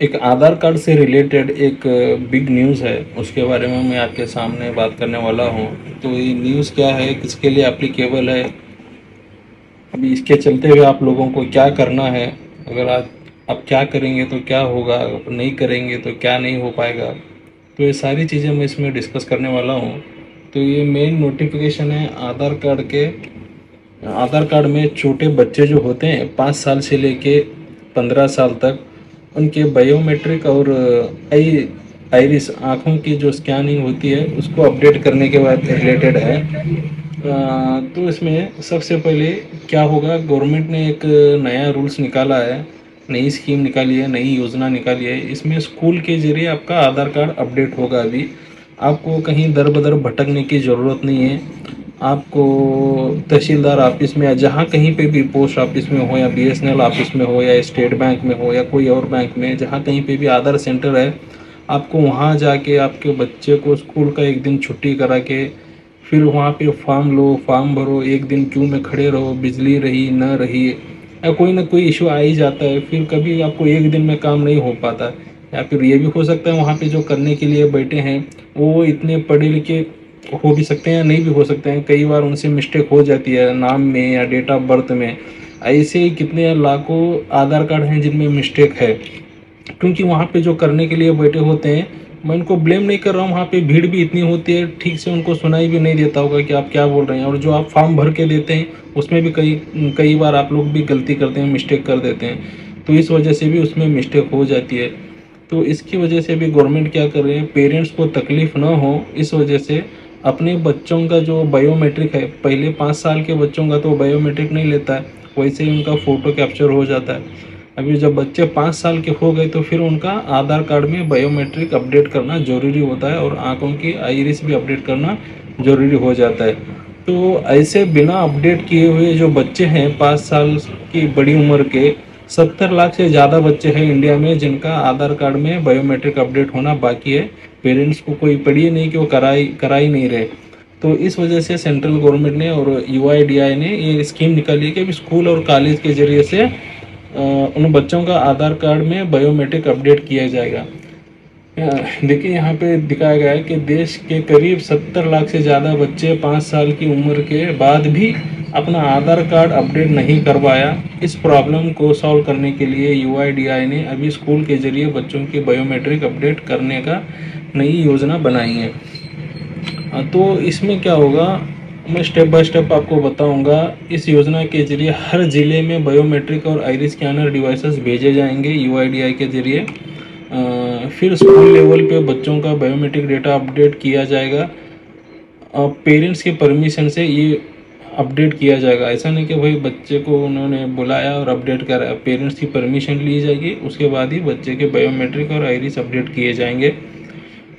एक आधार कार्ड से रिलेटेड एक बिग न्यूज़ है, उसके बारे में मैं आपके सामने बात करने वाला हूँ। तो ये न्यूज़ क्या है, किसके लिए एप्लीकेबल है, अभी इसके चलते हुए आप लोगों को क्या करना है, अगर आप क्या करेंगे तो क्या होगा, आप नहीं करेंगे तो क्या नहीं हो पाएगा। तो ये सारी चीज़ें मैं इसमें डिस्कस करने वाला हूँ। तो ये मेन नोटिफिकेशन है आधार कार्ड के। आधार कार्ड में छोटे बच्चे जो होते हैं 5 साल से लेके 15 साल तक, उनके बायोमेट्रिक और आइरिस आँखों की जो स्कैनिंग होती है उसको अपडेट करने के बाद रिलेटेड है। तो इसमें सबसे पहले क्या होगा, गवर्नमेंट ने एक नया रूल्स निकाला है, नई स्कीम निकाली है, नई योजना निकाली है। इसमें स्कूल के ज़रिए आपका आधार कार्ड अपडेट होगा। अभी आपको कहीं दर बदर भटकने की ज़रूरत नहीं है। आपको तहसीलदार ऑफिस में या जहाँ कहीं पे भी, पोस्ट ऑफिस में हो या बीएसएनएल ऑफिस में हो या स्टेट बैंक में हो या कोई और बैंक में, जहाँ कहीं पे भी आधार सेंटर है, आपको वहाँ जाके आपके बच्चे को स्कूल का एक दिन छुट्टी करा के फिर वहाँ पे फॉर्म लो, फॉर्म भरो, एक दिन क्यू में खड़े रहो, बिजली रही न रही या कोई ना कोई इशू आ ही जाता है, फिर कभी आपको एक दिन में काम नहीं हो पाता। या फिर ये भी हो सकता है वहाँ पे जो करने के लिए बैठे हैं वो इतने पढ़े लिखे हो भी सकते हैं या नहीं भी हो सकते हैं। कई बार उनसे मिस्टेक हो जाती है नाम में या डेट ऑफ बर्थ में। ऐसे ही कितने लाखों आधार कार्ड हैं जिनमें मिस्टेक है, क्योंकि वहाँ पे जो करने के लिए बैठे होते हैं, मैं उनको ब्लेम नहीं कर रहा हूँ, वहाँ पे भीड़ भी इतनी होती है, ठीक से उनको सुनाई भी नहीं देता होगा कि आप क्या बोल रहे हैं। और जो आप फॉर्म भर के देते हैं उसमें भी कई कई बार आप लोग भी गलती करते हैं, मिस्टेक कर देते हैं, तो इस वजह से भी उसमें मिस्टेक हो जाती है। तो इसकी वजह से भी गवर्नमेंट क्या कर रही है, पेरेंट्स को तकलीफ ना हो इस वजह से अपने बच्चों का जो बायोमेट्रिक है, पहले 5 साल के बच्चों का तो बायोमेट्रिक नहीं लेता है, वैसे ही उनका फ़ोटो कैप्चर हो जाता है। अभी जब बच्चे 5 साल के हो गए तो फिर उनका आधार कार्ड में बायोमेट्रिक अपडेट करना ज़रूरी होता है और आंखों की आइरिस भी अपडेट करना ज़रूरी हो जाता है। तो ऐसे बिना अपडेट किए हुए जो बच्चे हैं 5 साल की बड़ी उम्र के, 70 लाख से ज़्यादा बच्चे हैं इंडिया में जिनका आधार कार्ड में बायोमेट्रिक अपडेट होना बाकी है। पेरेंट्स को कोई पड़ी नहीं कि वो करा ही नहीं रहे। तो इस वजह से सेंट्रल गवर्नमेंट ने और यूआईडीआई ने ये स्कीम निकाली है कि अभी स्कूल और कॉलेज के ज़रिए से उन बच्चों का आधार कार्ड में बायोमेट्रिक अपडेट किया जाएगा। देखिए यहाँ पे दिखाया गया है कि देश के करीब 70 लाख से ज़्यादा बच्चे 5 साल की उम्र के बाद भी अपना आधार कार्ड अपडेट नहीं करवाया। इस प्रॉब्लम को सॉल्व करने के लिए यूआईडीआई ने अभी स्कूल के ज़रिए बच्चों की बायोमेट्रिक अपडेट करने का नई योजना बनाई है। तो इसमें क्या होगा, मैं स्टेप बाय स्टेप आपको बताऊंगा। इस योजना के जरिए हर ज़िले में बायोमेट्रिक और आइरिस स्कैनर डिवाइसेस भेजे जाएंगे यूआईडीआई के जरिए। फिर स्कूल लेवल पे बच्चों का बायोमेट्रिक डेटा अपडेट किया जाएगा। पेरेंट्स के परमिशन से ये अपडेट किया जाएगा। ऐसा नहीं कि भाई बच्चे को उन्होंने बुलाया और अपडेट करा, पेरेंट्स की परमिशन ली जाएगी, उसके बाद ही बच्चे के बायोमेट्रिक और आइरिस अपडेट किए जाएंगे।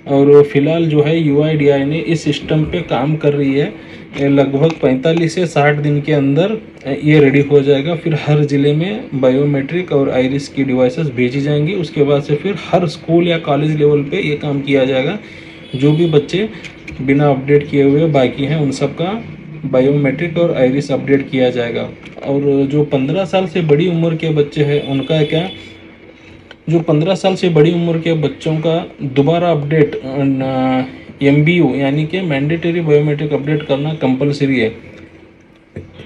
और फिलहाल जो है यूआईडीआई ने इस सिस्टम पे काम कर रही है। लगभग 45 से 60 दिन के अंदर ये रेडी हो जाएगा। फिर हर ज़िले में बायोमेट्रिक और आइरिस की डिवाइसेस भेजी जाएंगी। उसके बाद से फिर हर स्कूल या कॉलेज लेवल पे ये काम किया जाएगा। जो भी बच्चे बिना अपडेट किए हुए बाकी हैं उन सब का बायोमेट्रिक और आइरिस अपडेट किया जाएगा। और जो 15 साल से बड़ी उम्र के बच्चे हैं उनका क्या, जो 15 साल से बड़ी उम्र के बच्चों का दोबारा अपडेट एमबीयू यानी कि मैंडेटरी बायोमेट्रिक अपडेट करना कंपलसरी है।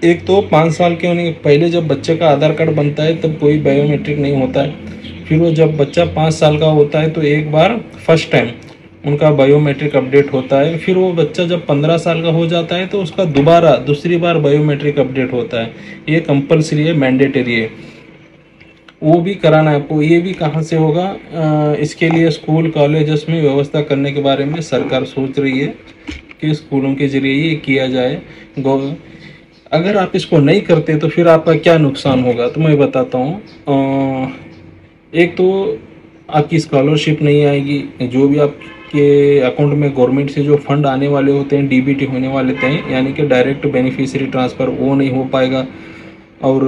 एक तो 5 साल के होने पहले जब बच्चे का आधार कार्ड बनता है तब कोई बायोमेट्रिक नहीं होता है। फिर वो जब बच्चा 5 साल का होता है तो एक बार फर्स्ट टाइम उनका बायोमेट्रिक अपडेट होता है। फिर वो बच्चा जब 15 साल का हो जाता है तो उसका दोबारा दूसरी बार बायोमेट्रिक अपडेट होता है। ये कंपलसरी है, मैंडेटरी है, वो भी कराना है आपको। ये भी कहाँ से होगा, इसके लिए स्कूल कॉलेजेस में व्यवस्था करने के बारे में सरकार सोच रही है कि स्कूलों के जरिए ये किया जाए। अगर आप इसको नहीं करते तो फिर आपका क्या नुकसान होगा तो मैं बताता हूँ। एक तो आपकी स्कॉलरशिप नहीं आएगी, जो भी आपके अकाउंट में गवर्नमेंट से जो फंड आने वाले होते हैं, डीबीटी होने वाले होते हैं, यानी कि डायरेक्ट बेनिफिशियरी ट्रांसफ़र, वो नहीं हो पाएगा। और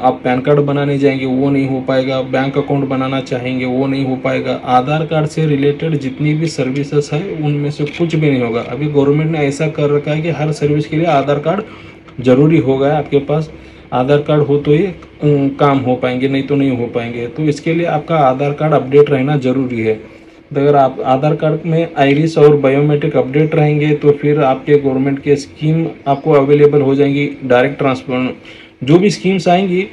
आप पैन कार्ड बनाने जाएंगे वो नहीं हो पाएगा, बैंक अकाउंट बनाना चाहेंगे वो नहीं हो पाएगा। आधार कार्ड से रिलेटेड जितनी भी सर्विसेज है उनमें से कुछ भी नहीं होगा। अभी गवर्नमेंट ने ऐसा कर रखा है कि हर सर्विस के लिए आधार कार्ड ज़रूरी हो गया है आपके पास। आधार कार्ड हो तो ही काम हो पाएंगे, नहीं तो नहीं हो पाएंगे। तो इसके लिए आपका आधार कार्ड अपडेट रहना ज़रूरी है। तो अगर आप आधार कार्ड में आइरिस और बायोमेट्रिक अपडेट रहेंगे तो फिर आपके गवर्नमेंट के स्कीम आपको अवेलेबल हो जाएंगी। डायरेक्ट ट्रांसफर जो भी स्कीम्स आएंगी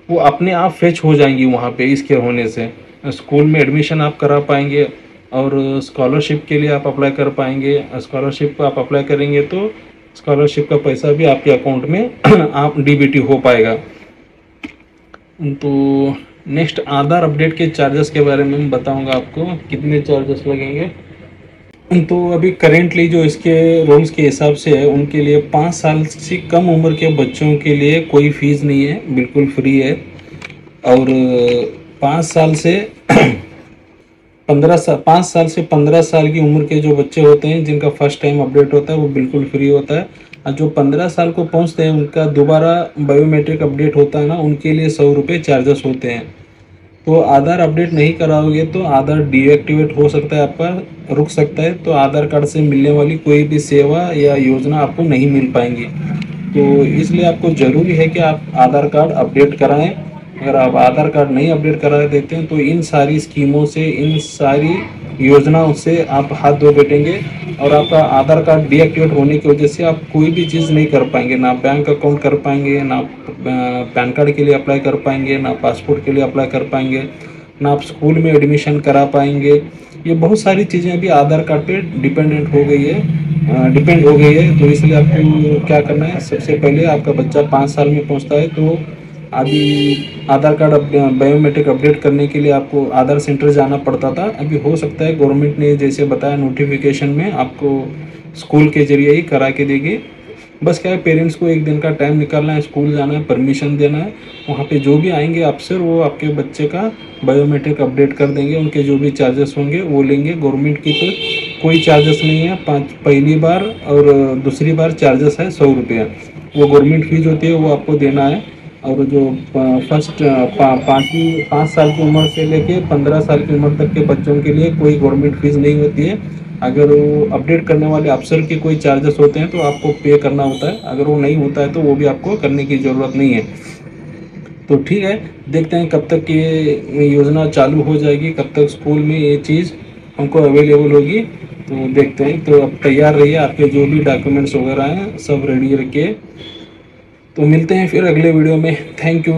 वो अपने आप फेच हो जाएंगी वहाँ पे। इसके होने से स्कूल में एडमिशन आप करा पाएंगे और स्कॉलरशिप के लिए आप अप्लाई कर पाएंगे। स्कॉलरशिप को आप अप्लाई करेंगे तो स्कॉलरशिप का पैसा भी आपके अकाउंट में आप डीबीटी हो पाएगा। तो नेक्स्ट आधार अपडेट के चार्जेस के बारे में मैं बताऊंगा आपको कितने चार्जेस लगेंगे। तो अभी करेंटली जो इसके रूल्स के हिसाब से है, उनके लिए 5 साल से कम उम्र के बच्चों के लिए कोई फीस नहीं है, बिल्कुल फ्री है। और 5 साल से 5 साल से 15 साल की उम्र के जो बच्चे होते हैं जिनका फर्स्ट टाइम अपडेट होता है वो बिल्कुल फ्री होता है। और जो 15 साल को पहुंचते हैं उनका दोबारा बायोमेट्रिक अपडेट होता है ना, उनके लिए 100 रुपये चार्जेस होते हैं। तो आधार अपडेट नहीं कराओगे तो आधार डीएक्टिवेट हो सकता है, आपका रुक सकता है। तो आधार कार्ड से मिलने वाली कोई भी सेवा या योजना आपको नहीं मिल पाएंगी। तो इसलिए आपको ज़रूरी है कि आप आधार कार्ड अपडेट कराएं। अगर आप आधार कार्ड नहीं अपडेट करा देते हैं तो इन सारी स्कीमों से, इन सारी योजनाओं से आप हाथ धो बैठेंगे और आपका आधार कार्ड डीएक्टिवेट होने की वजह से आप कोई भी चीज़ नहीं कर पाएंगे। ना बैंक अकाउंट कर पाएंगे, ना पैन कार्ड के लिए अप्लाई कर पाएंगे, ना पासपोर्ट के लिए अप्लाई कर पाएंगे, ना आप स्कूल में एडमिशन करा पाएंगे। ये बहुत सारी चीज़ें अभी आधार कार्ड पे डिपेंड हो गई है। तो इसलिए आपको क्या करना है, सबसे पहले आपका बच्चा 5 साल में पहुंचता है तो अभी आधार कार्ड बायोमेट्रिक अपडेट करने के लिए आपको आधार सेंटर जाना पड़ता था। अभी हो सकता है गवर्नमेंट ने जैसे बताया नोटिफिकेशन में आपको स्कूल के जरिए ही करा के देगी। बस क्या है, पेरेंट्स को एक दिन का टाइम निकालना है, स्कूल जाना है, परमिशन देना है। वहाँ पे जो भी आएंगे अफसर वो आपके बच्चे का बायोमेट्रिक अपडेट कर देंगे। उनके जो भी चार्जेस होंगे वो लेंगे। गवर्नमेंट की तो कोई चार्जेस नहीं है। पहली बार और दूसरी बार चार्जेस है 100 रुपये। वो गवर्नमेंट फीस होती है, वो आपको देना है। और जो फर्स्ट 5 साल की उम्र से लेके 15 साल की उम्र तक के बच्चों के लिए कोई गवर्नमेंट फीस नहीं होती है। अगर वो अपडेट करने वाले अफसर के कोई चार्जेस होते हैं तो आपको पे करना होता है। अगर वो नहीं होता है तो वो भी आपको करने की ज़रूरत नहीं है। तो ठीक है, देखते हैं कब तक ये योजना चालू हो जाएगी, कब तक स्कूल में ये चीज़ हमको अवेलेबल होगी। तो देखते हैं। तो अब तैयार रहिए, आपके जो भी डॉक्यूमेंट्स वगैरह हैं सब रेडी रखिए। तो मिलते हैं फिर अगले वीडियो में। Thank you.